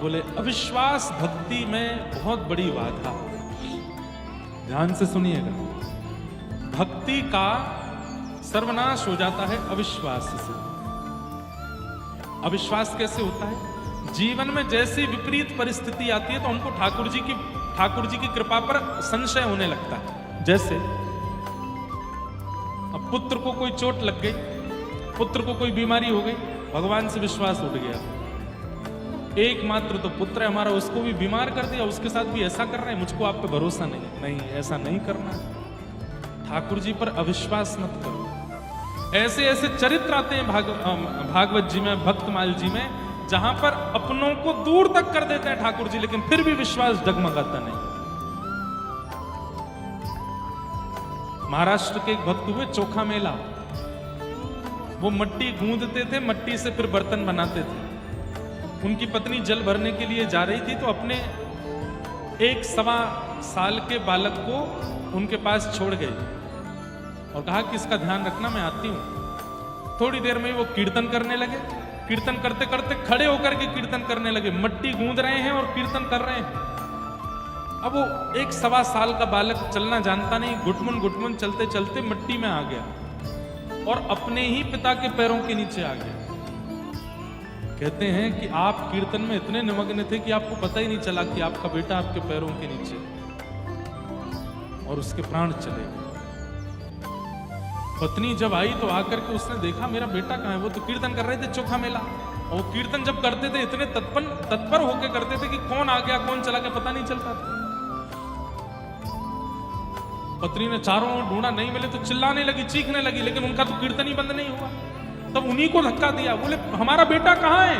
बोले अविश्वास भक्ति में बहुत बड़ी बाधा। ध्यान से सुनिएगा, भक्ति का सर्वनाश हो जाता है अविश्वास से। अविश्वास कैसे होता है? जीवन में जैसी विपरीत परिस्थिति आती है तो हमको ठाकुर जी की कृपा पर संशय होने लगता है। जैसे अब पुत्र को कोई चोट लग गई, पुत्र को कोई बीमारी हो गई, भगवान से विश्वास उठ गया। एकमात्र तो पुत्र है हमारा, उसको भी बीमार कर दिया, उसके साथ भी ऐसा कर रहे हैं, मुझको आप पे भरोसा नहीं, ऐसा नहीं करना। ठाकुर जी पर अविश्वास मत करो। ऐसे ऐसे चरित्र आते हैं भागवत जी में, भक्तमाल जी में, जहां पर अपनों को दूर तक कर देते हैं ठाकुर जी, लेकिन फिर भी विश्वास डगमगाता नहीं। महाराष्ट्र के एक भक्त हुए चोखा मेला, वो मिट्टी गूंदते थे, मिट्टी से फिर बर्तन बनाते थे। उनकी पत्नी जल भरने के लिए जा रही थी तो अपने 1.25 साल के बालक को उनके पास छोड़ गई और कहा कि इसका ध्यान रखना, मैं आती हूं। थोड़ी देर में वो कीर्तन करने लगे। कीर्तन करते करते खड़े होकर के कीर्तन करने लगे, मिट्टी गूंद रहे हैं और कीर्तन कर रहे हैं। अब वो 1.25 साल का बालक चलना जानता नहीं, घुटमुन चलते चलते मिट्टी में आ गया और अपने ही पिता के पैरों के नीचे आ गया। कहते हैं कि आप कीर्तन में इतने निमग्न थे कि आपको पता ही नहीं चला कि आपका बेटा आपके पैरों के नीचे, और उसके प्राण चले गए। पत्नी जब आई तो आकर के उसने देखा मेरा बेटा कहाँ है। वो तो कीर्तन कर रहे थे चोखा मेला, और वो कीर्तन जब करते थे इतने तत्पर होके करते थे कि कौन आ गया कौन चला गया पता नहीं चलता था। पत्नी ने चारों ओर ढूंढा, नहीं मिले तो चिल्लाने लगी, चीखने लगी, लेकिन उनका तो कीर्तन ही बंद नहीं हुआ। तब उन्हीं को धक्का दिया, बोले हमारा बेटा कहाँ है?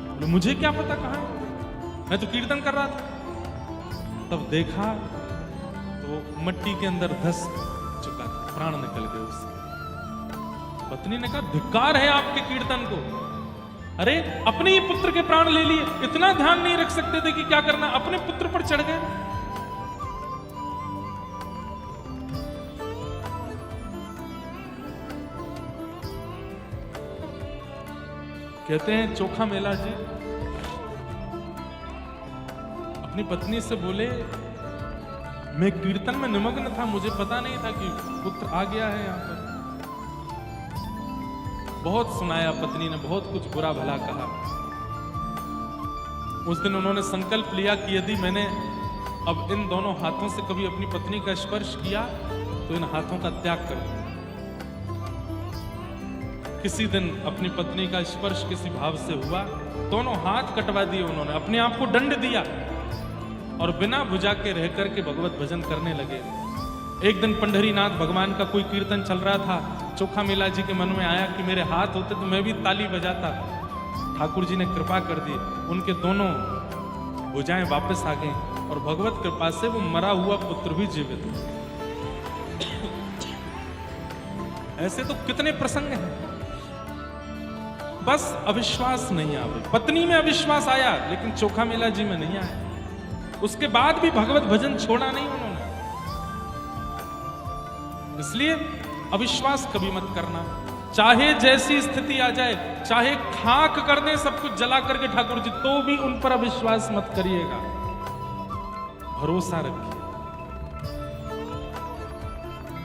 बोले मुझे क्या पता कहाँ है, मैं तो कीर्तन कर रहा था। तब देखा तो मिट्टी के अंदर धस चुका था, प्राण निकल गए उससे। पत्नी ने कहा धिक्कार है आपके कीर्तन को, अरे अपने ही पुत्र के प्राण ले लिए, इतना ध्यान नहीं रख सकते थे कि क्या करना, अपने पुत्र पर चढ़ गए। कहते हैं चोखा मेला जी अपनी पत्नी से बोले मैं कीर्तन में निमग्न था, मुझे पता नहीं था कि पुत्र आ गया है यहां पर। बहुत सुनाया पत्नी ने, बहुत कुछ बुरा भला कहा। उस दिन उन्होंने संकल्प लिया कि यदि मैंने अब इन दोनों हाथों से कभी अपनी पत्नी का स्पर्श किया तो इन हाथों का त्याग कर दूं। किसी दिन अपनी पत्नी का स्पर्श किसी भाव से हुआ, दोनों हाथ कटवा दिए उन्होंने, अपने आप को दंड दिया और बिना भुजा के रह करके भगवत भजन करने लगे। एक दिन पंढरीनाथ भगवान का कोई कीर्तन चल रहा था, चोखा मेला जी के मन में आया कि मेरे हाथ होते तो मैं भी ताली बजाता। ठाकुर जी ने कृपा कर दी, उनके दोनों भुजाएं वापस आ गई और भगवत कृपा से वो मरा हुआ पुत्र भी जीवित हो। ऐसे तो कितने प्रसंग हैं। बस अविश्वास नहीं आवे। पत्नी में अविश्वास आया लेकिन चोखा मेला जी में नहीं आया। उसके बाद भी भगवत भजन छोड़ा नहीं उन्होंने। इसलिए अविश्वास कभी मत करना, चाहे जैसी स्थिति आ जाए, चाहे खाक कर दे सब कुछ जला करके ठाकुर जी, तो भी उन पर अविश्वास मत करिएगा, भरोसा रखिए।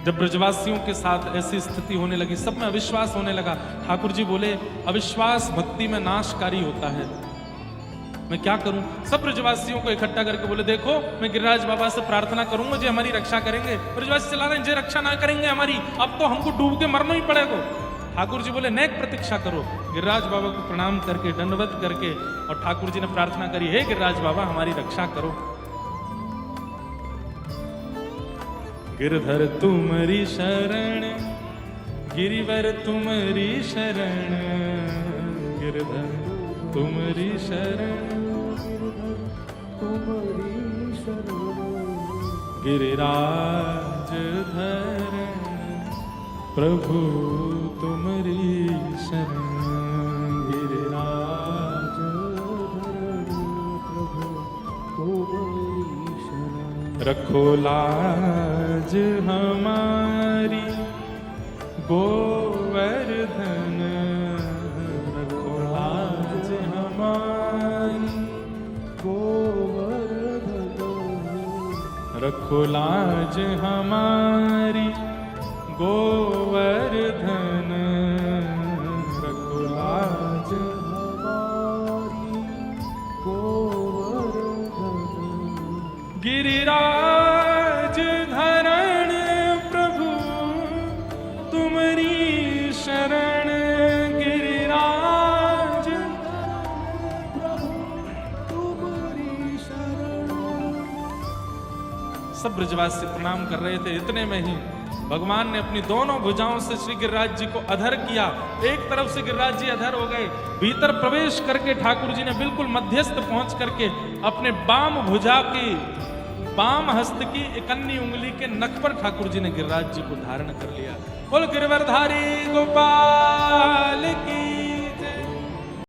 जब ब्रजवासियों के साथ ऐसी स्थिति होने लगी, सब में अविश्वास होने लगा, ठाकुर जी बोले अविश्वास भक्ति में नाशकारी होता है, मैं क्या करूं? सब ब्रजवासियों को इकट्ठा करके बोले देखो मैं गिरिराज बाबा से प्रार्थना करूंगा जी हमारी रक्षा करेंगे। ब्रजवासी चला रहे हैं जी रक्षा ना करेंगे हमारी, अब तो हमको डूब के मरना ही पड़ेगा। ठाकुर जी बोले नेक प्रतीक्षा करो। गिरिराज बाबा को प्रणाम करके दंडवत करके और ठाकुर जी ने प्रार्थना करी, हे गिरिराज बाबा हमारी रक्षा करो। गिरधर तुम्हारी शरण, गिरिवर तुम्हारी शरण, गिरधर तुम्हारी शरण, गिरिराज धरण प्रभु तुम्हारी शरण, गिरिराज धरण प्रभु तुम्हारी शरण। रखो लाज हमारी गोवर्धन, रखो लाज हमारी रखो लाज हमारी गोवर्धन, रखो लाज हमारी गोवर्धन। गिरिराज धरण प्रभु तुम्हारी शरण, गिरिराज प्रभु तुम्हारी शरण। सब ब्रजवासी प्रणाम कर रहे थे। इतने में ही भगवान ने अपनी दोनों भुजाओं से श्री गिरिराज जी को अधर किया। एक तरफ से गिरिराज जी अधर हो गए, भीतर प्रवेश करके ठाकुर जी ने बिल्कुल मध्यस्थ पहुंच करके अपने बाम भुजा की, बाम हस्त की इकन्नी उंगली के नख पर ठाकुर जी ने गिरिराज जी को धारण कर लिया। बोल गिरवरधारी गोपाल